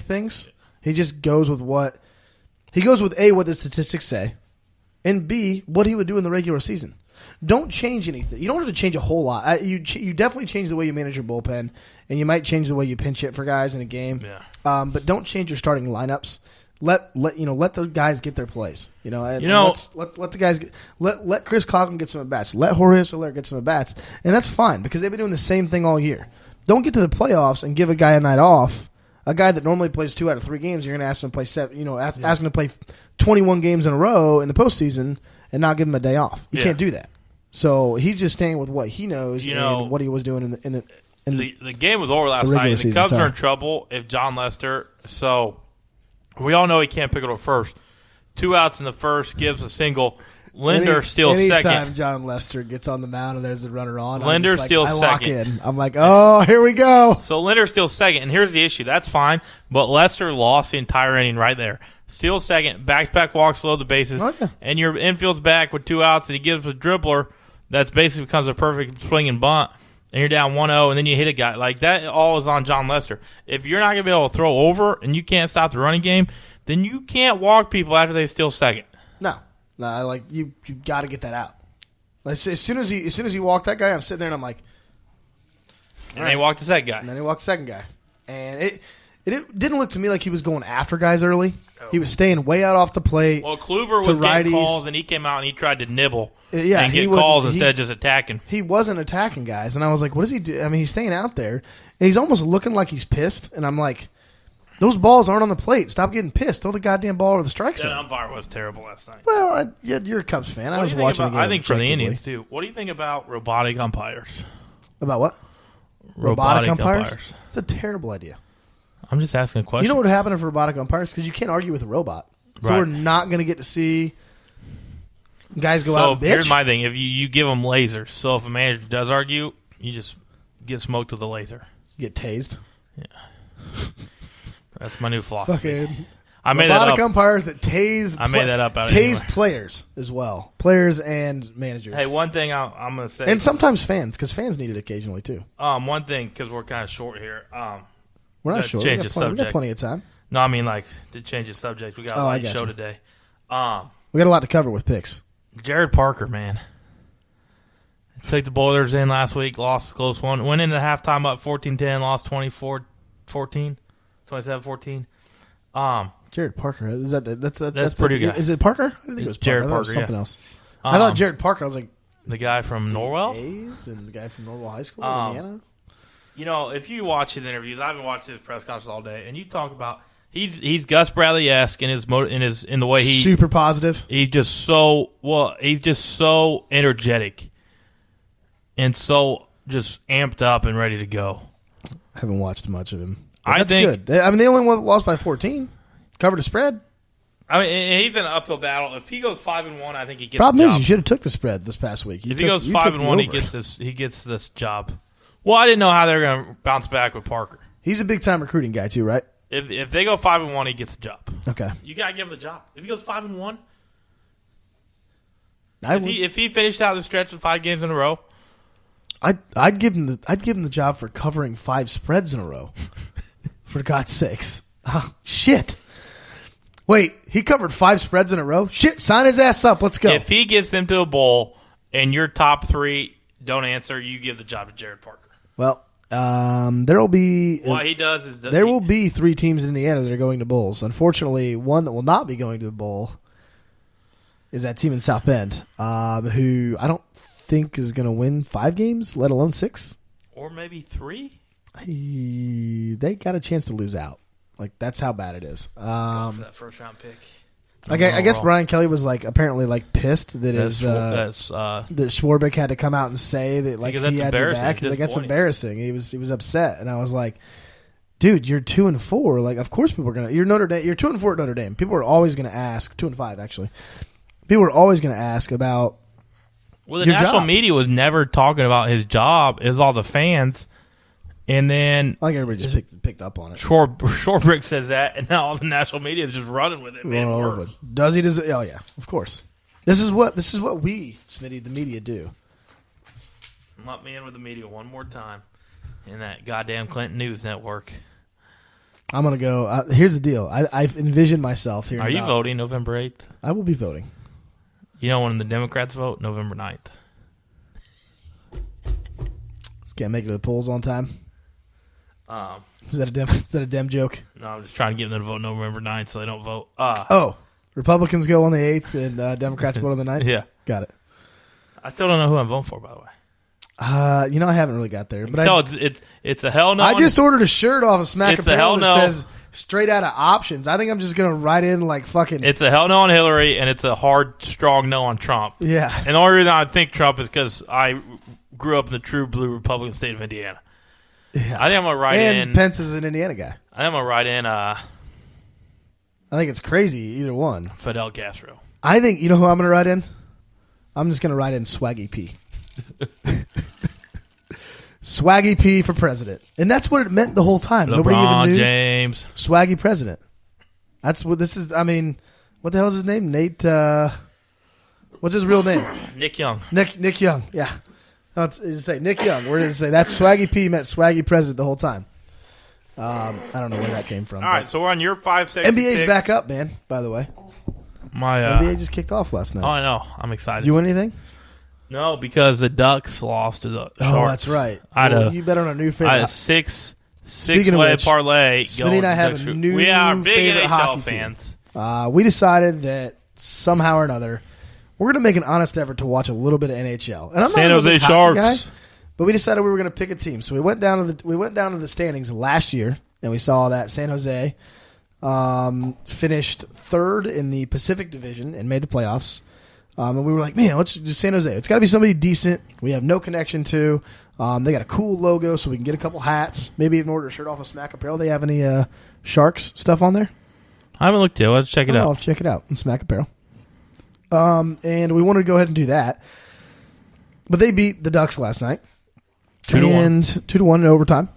things. He just goes with what what the statistics say, and B, what he would do in the regular season. Don't change anything. You don't have to change a whole lot. You definitely change the way you manage your bullpen, and you might change the way you pinch hit for guys in a game. Yeah. But don't change your starting lineups. Let the guys get their plays. Let the guys let Chris Coughlin get some at bats. Let Jorge Soler get some at bats, and that's fine because they've been doing the same thing all year. Don't get to the playoffs and give a guy a night off. A guy that normally plays 2 out of 3 games, you're going to ask him to play 7. Ask him to play 21 games in a row in the postseason and not give him a day off. You can't do that. So he's just staying with what he knows and what he was doing in the game was over last night. The Cubs are in trouble if John Lester. So we all know he can't pick it up first. 2 outs in the first, gives a single. Linder steals second. Anytime John Lester gets on the mound and there's a runner on, Linder steals second. I lock in. I'm like, oh, here we go. So Linder steals second, and here's the issue. That's fine, but Lester lost the entire inning right there. Steals second, back-to-back walks, load the bases, and your infield's back with 2 outs, and he gives a dribbler that's basically becomes a perfect swing and bunt, and you're down 1-0, and then you hit a guy. Like, that all is on John Lester. If you're not going to be able to throw over and you can't stop the running game, then you can't walk people after they steal second. No, you got to get that out. Like, as soon as he walked that guy, I'm sitting there and I'm like, and then he walked the second guy. And then he walked the second guy, and it didn't look to me like he was going after guys early. Oh. He was staying way out off the plate. Well, Kluber was getting calls, and he came out and he tried to nibble and get calls instead of just attacking. He wasn't attacking guys, and I was like, what does he do? I mean, he's staying out there, and he's almost looking like he's pissed, and I'm like, those balls aren't on the plate. Stop getting pissed. Throw the goddamn ball over the strike zone. That umpire was terrible last night. Well, you're a Cubs fan. I was watching the game. I think for the Indians, too. What do you think about robotic umpires? About what? Robotic umpires? It's a terrible idea. I'm just asking a question. You know what would happen if robotic umpires? Because you can't argue with a robot. So we're not going to get to see guys go out and bitch. Here's my thing. If you give them lasers, so if a manager does argue, you just get smoked with a laser. Get tased? Yeah. That's my new philosophy. I made that up. Robotic umpires that tase. I made that up. Tase players as well, players and managers. Hey, one thing I'm going to say, and sometimes fans, because fans need it occasionally too. One thing, because we're kind of short here. We're not short. We got plenty of time. No, I mean to change the subject. We got a light show today. We got a lot to cover with picks. Jared Parker, man. Took the Boilers in last week, lost a close one. Went into halftime up 14-10, lost 24-14. 27-14. Jared Parker. That's pretty good. Is it Parker? I didn't think it was Jared Parker. It was something else. I thought Jared Parker. I was like, the guy from Norwell, and the guy from Norwell High School, Indiana. If you watch his interviews, I haven't watched his press conference all day, and you talk about he's Gus Bradley-esque in the way he super positive. He's just so energetic and so just amped up and ready to go. I haven't watched much of him. That's good. I mean, they only lost by 14. Covered a spread. I mean, he's in an uphill battle. If he goes 5-1, I think he gets. Problem the job. is, you should have took the spread this past week. If he goes 5-1, he gets this job. Well, I didn't know how they were going to bounce back with Parker. He's a big time recruiting guy too, right? If they go 5-1, he gets the job. Okay, you got to give him the job. If he goes 5-1, if he finished out the stretch with 5 games in a row, I'd give him the job for covering 5 spreads in a row. For God's sakes. Oh, shit. Wait, he covered 5 spreads in a row? Shit, sign his ass up. Let's go. If he gets them to a bowl and your top 3 don't answer, you give the job to Jared Parker. Well, there will be... What he does is... There will be 3 teams in Indiana that are going to bowls. Unfortunately, one that will not be going to the bowl is that team in South Bend, who I don't think is going to win 5 games, let alone 6. Or maybe 3? They got a chance to lose out. Like, that's how bad it is. Go for that first round pick. I guess Brian Kelly was apparently pissed that that Schwarbeck had to come out and say that he had to back. That's embarrassing. He was upset, and I was like, dude, you're 2-4. Of course people are gonna. You're Notre Dame. You're 2-4 at Notre Dame. People are always gonna ask. 2-5 actually. People are always gonna ask about. Well, the national media was never talking about his job. It was all the fans. And then I think everybody just picked up on it. Shorebrick says that, and now all the national media is just running with it. Man, does he? Oh yeah, of course. This is what we, Smitty, the media, do. Let me in with the media one more time in that goddamn Clinton News Network. I'm going to go. Here's the deal. I've envisioned myself here. Are you voting November 8th? I will be voting. You know when the Democrats vote? November 9th. Just can't make it to the polls on time. Is that a Dem joke? No, I'm just trying to get them to vote November 9th so they don't vote. Republicans go on the 8th and Democrats vote on the 9th? Yeah. Got it. I still don't know who I'm voting for, by the way. I haven't really got there. But it's a hell no. I just ordered a shirt off of Smack It's a hell that no. says straight out of options. I think I'm just going to write in like fucking. It's a hell no on Hillary, and it's a hard, strong no on Trump. Yeah. And the only reason I think Trump is because I grew up in the true blue Republican state of Indiana. Yeah. I think I'm going to write in. And Pence is an Indiana guy. I think I'm going to write in I think it's crazy, either one. Fidel Castro. I think, you know who I'm going to write in? I'm just going to write in Swaggy P. Swaggy P for president. And that's what it meant the whole time. Nobody even knew. James. Swaggy president. That's what this is. I mean, what the hell is his name? Nate, what's his real name? Nick Young. Nick Young, yeah. No, say Nick Young. Where did it say? That's Swaggy P meant Swaggy president the whole time. I don't know where that came from. All right, so we're on your 5 sexy NBA's picks. back up, man, by the way. NBA just kicked off last night. Oh, I know. I'm excited. Did you win anything? No, because the Ducks lost to the Sharks. Oh, that's right. You bet on a new favorite. I had a six-way parlay. Smitty and I have a new we are big favorite NHL hockey fans. We decided that somehow or another we're going to make an honest effort to watch a little bit of NHL. And I'm San not Jose a Sharks. guy, but we decided we were going to pick a team. So we went down to the standings last year, and we saw that San Jose finished third in the Pacific Division and made the playoffs. And we were like, man, let's do San Jose. It's got to be somebody decent. We have no connection to. They got a cool logo, so we can get a couple hats. Maybe even order a shirt off of Smack Apparel. They have any Sharks stuff on there? I haven't looked yet. Let's check it out. I'll check it out on Smack Apparel. And we wanted to go ahead and do that. But they beat the Ducks last night. 2-1. 2-1 in overtime.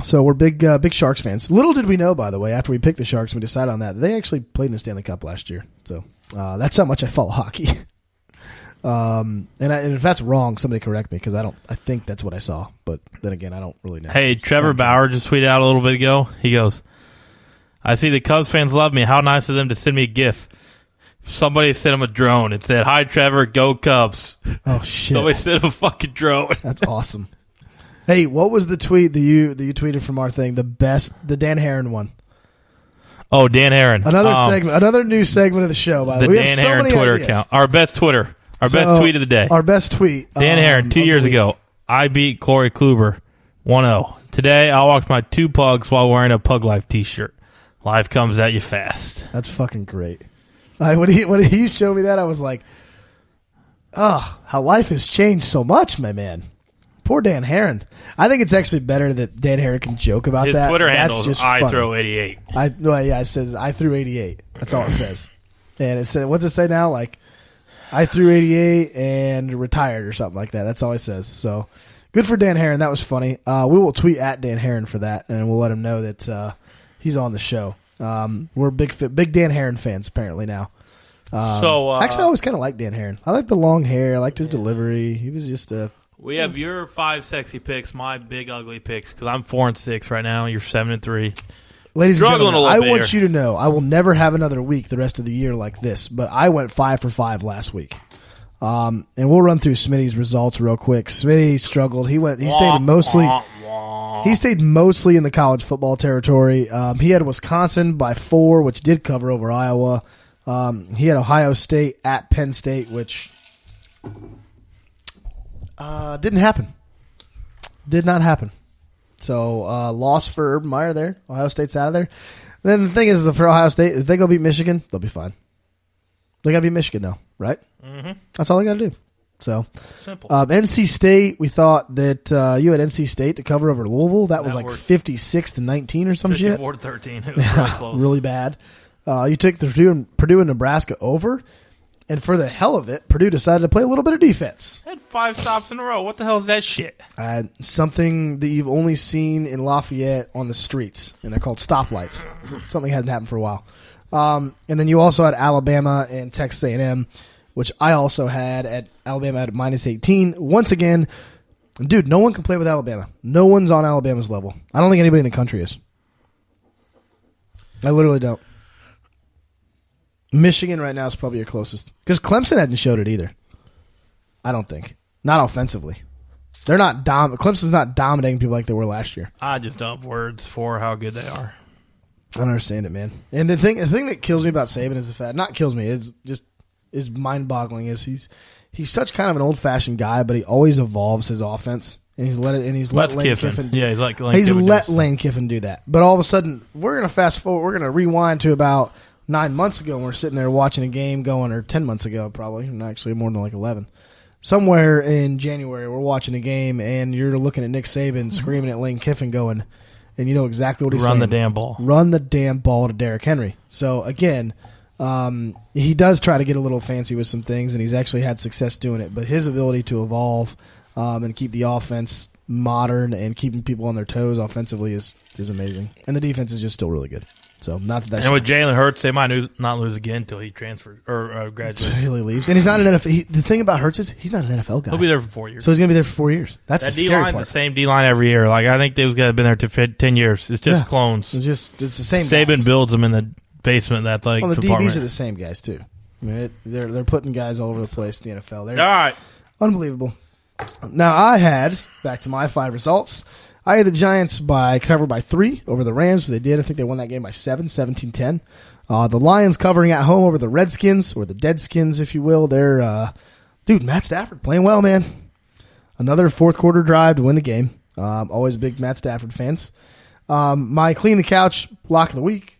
So we're big Sharks fans. Little did we know, by the way, after we picked the Sharks and we decided on that, they actually played in the Stanley Cup last year. So that's how much I follow hockey. And if that's wrong, somebody correct me because I think that's what I saw. But then again, I don't really know. Hey, Trevor Bauer just tweeted out a little bit ago. He goes, I see the Cubs fans love me. How nice of them to send me a GIF. Somebody sent him a drone. It said, "Hi, Trevor, go Cubs." Oh, shit. Somebody sent him a fucking drone. That's awesome. Hey, what was the tweet that you tweeted from our thing? The Dan Herron one. Oh, Dan Herron. Another segment, another new segment of the show. By the way, Dan Herron Twitter account. Our best Twitter. Best tweet of the day. Our best tweet. Dan Herron, 2 years ago. I beat Corey Kluber 1-0. Today, I walked my 2 pugs while wearing a Pug Life t-shirt. Life comes at you fast. That's fucking great. When he showed me that, I was like, oh, how life has changed so much, my man. Poor Dan Herron. I think it's actually better that Dan Herron can joke about His that. His Twitter That's handle is just I throw 88. It says I threw 88. That's all it says. And it said, what's it say now? Like, I threw 88 and retired or something like that. That's all it says. So good for Dan Herron. That was funny. We will tweet at Dan Herron for that, and we'll let him know that he's on the show. We're big Dan Herron fans apparently now. Actually, I always kind of liked Dan Herron. I liked the long hair. I liked his delivery. He was just a. We have your 5 sexy picks, my big ugly picks, because I'm 4-6 right now. You're 7-3. Ladies and Struggling gentlemen, a little I bit want you to know I will never have another week the rest of the year like this. But I went 5 for 5 last week. And we'll run through Smitty's results real quick. Smitty struggled. He stayed mostly in the college football territory. He had Wisconsin by 4, which did cover over Iowa. He had Ohio State at Penn State, which didn't happen. Did not happen. So loss for Urban Meyer there. Ohio State's out of there. Then the thing is, for Ohio State, if they go beat Michigan, they'll be fine. They got to beat Michigan, though, right? Mm-hmm. That's all they got to do. So simple. NC State, we thought that you had NC State to cover over Louisville. That was like 56-19 or some shit. 54-13. It was really close. Really bad. You took the Purdue and Nebraska over, and for the hell of it, Purdue decided to play a little bit of defense. Had 5 stops in a row. What the hell is that shit? Something that you've only seen in Lafayette on the streets, and they're called stoplights. Something hasn't happened for a while. And then you also had Alabama and Texas A&M, which I also had at Alabama at -18. Once again, dude, no one can play with Alabama. No one's on Alabama's level. I don't think anybody in the country is. I literally don't. Michigan right now is probably your closest. Because Clemson hasn't showed it either. I don't think. Not offensively. They're not Clemson's not dominating people like they were last year. I just don't have words for how good they are. I don't understand it, man. And the thing that kills me about Saban is the fact, not kills me, is mind-boggling. Is he's such kind of an old-fashioned guy, but he always evolves his offense, and he's let Lane Kiffin. Yeah, he's let Lane Kiffin do that. But all of a sudden, we're gonna fast forward. We're gonna rewind to about 9 months ago, and we're sitting there watching a game or 10 months ago, probably, actually more than like 11. Somewhere in January, we're watching a game, and you're looking at Nick Saban screaming at Lane Kiffin, going, and you know exactly what he's saying. Run the damn ball. Run the damn ball to Derrick Henry. So, again, he does try to get a little fancy with some things, and he's actually had success doing it. But his ability to evolve and keep the offense modern and keeping people on their toes offensively is amazing. And the defense is just still really good. So not that. And with Jalen Hurts, they might not lose again until he transfers or graduates. Until he leaves, and he's not an NFL. The thing about Hurts is he's not an NFL guy. He'll be there for 4 years. So he's going to be there for 4 years. That's that the scary D-line's part. the same D-line every year. Like I think they've been there to 10 years. It's just clones. It's the same. Saban guys. builds them in the basement. That's like the department. DBs are the same guys too. I mean, they're putting guys all over the place in the NFL. They're all right. Unbelievable. Now I had back to my 5 results. I had the Giants covered by 3 over the Rams. They did. I think they won that game by 17-10. The Lions covering at home over the Redskins, or the Deadskins, if you will. They're, Matt Stafford playing well, man. Another fourth quarter drive to win the game. Always big Matt Stafford fans. My Clean the Couch lock of the week,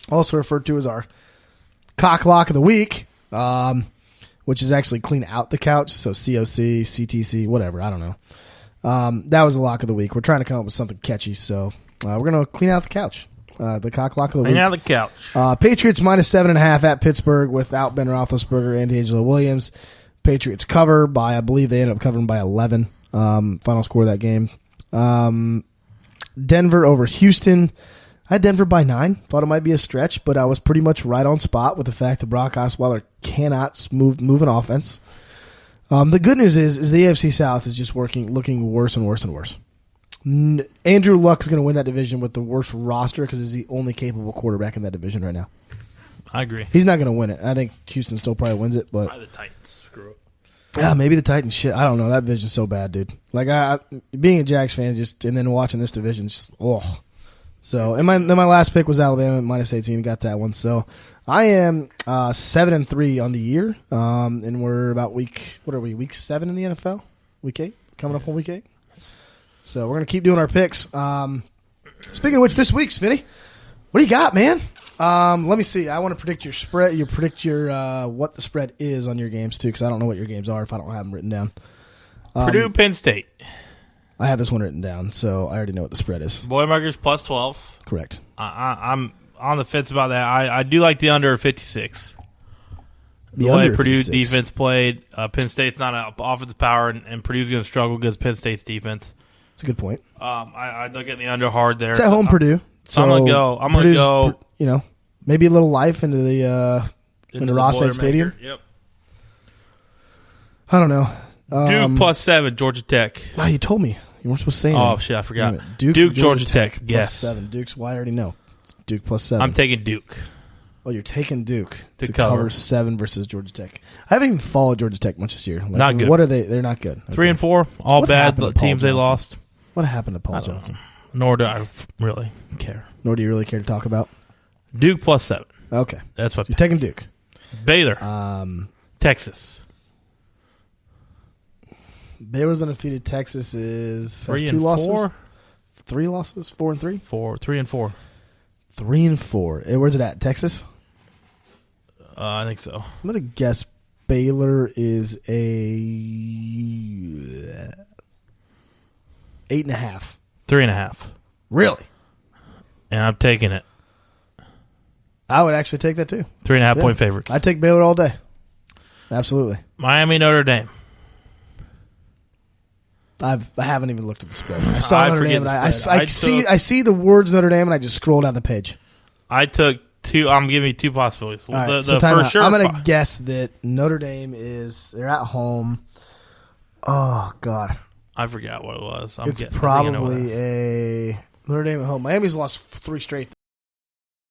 also referred to as our cock lock of the week, which is actually clean out the couch. So COC, CTC, whatever. I don't know. That was the lock of the week. We're trying to come up with something catchy, so we're going to clean out the couch. The cock lock of the week. Clean out the couch. Patriots minus 7.5 at Pittsburgh without Ben Roethlisberger and D'Angelo Williams. Patriots cover by, I believe they ended up covering by 11. Final score of that game. Denver over Houston. I had Denver by 9. Thought it might be a stretch, but I was pretty much right on spot with the fact that Brock Osweiler cannot move an offense. The good news is the AFC South is just looking worse and worse and worse. Andrew Luck is going to win that division with the worst roster because he's the only capable quarterback in that division right now. I agree. He's not going to win it. I think Houston still probably wins it, but probably the Titans. Screw it. Yeah, maybe the Titans. Shit, I don't know. That division's so bad, dude. Like being a Jags fan, and then watching this division, just So, and my last pick was Alabama minus 18. Got that one. So, I am 7-3 on the year, and we're about week 7 in the NFL, week 8, coming up on week 8. So we're gonna keep doing our picks. Speaking of which, this week, Smitty, what do you got, man? Let me see. I want to predict your spread. You predict your what the spread is on your games too, because I don't know what your games are if I don't have them written down. Purdue, Penn State. I have this one written down, so I already know what the spread is. Boilermakers plus 12. Correct. I'm on the fence about that. I do like the under 56. The way Purdue 56. defense played, Penn State's not an offensive power, and Purdue's going to struggle against Penn State's defense. That's a good point. I look at the under hard there. It's at home, Purdue. So I'm going to go. Maybe a little life into the Ross-Ade Stadium. Yep. I don't know. Duke plus 7, Georgia Tech. No, you told me. You weren't supposed to say Oh, that. shit, I forgot. Duke Georgia Tech. plus Yes. 7. Duke's, well, I already know. It's Duke plus 7. I'm taking Duke. Oh, you're taking Duke to cover 7 versus Georgia Tech. I haven't even followed Georgia Tech much this year. Like, not good. What are they? They're not good. 3-4, all What bad happened to Paul teams they Johnson? lost. What happened to Paul Johnson? Nor do I really care. Nor do you really care to talk about? Duke plus 7. Okay. That's what You're taking Duke. Baylor. Texas. Baylor's undefeated. Texas has 2 losses. 4? 3 losses? 4 and 3? 3-4. 3 and 4. Where's it at? Texas? I think so. I'm going to guess Baylor is a 8.5. 3.5. Really? And I'm taking it. I would actually take that too. 3.5 point favorites. I'd take Baylor all day. Absolutely. Miami, Notre Dame. I haven't even looked at the spread. I saw Notre Dame, and I see the words Notre Dame, and I just scroll down the page. I took 2. I'm giving you 2 possibilities. All right, the for sure. I'm going to guess that Notre Dame they're at home. Oh, God. I forgot what it was. It's probably a Notre Dame at home. Miami's lost 3 straight.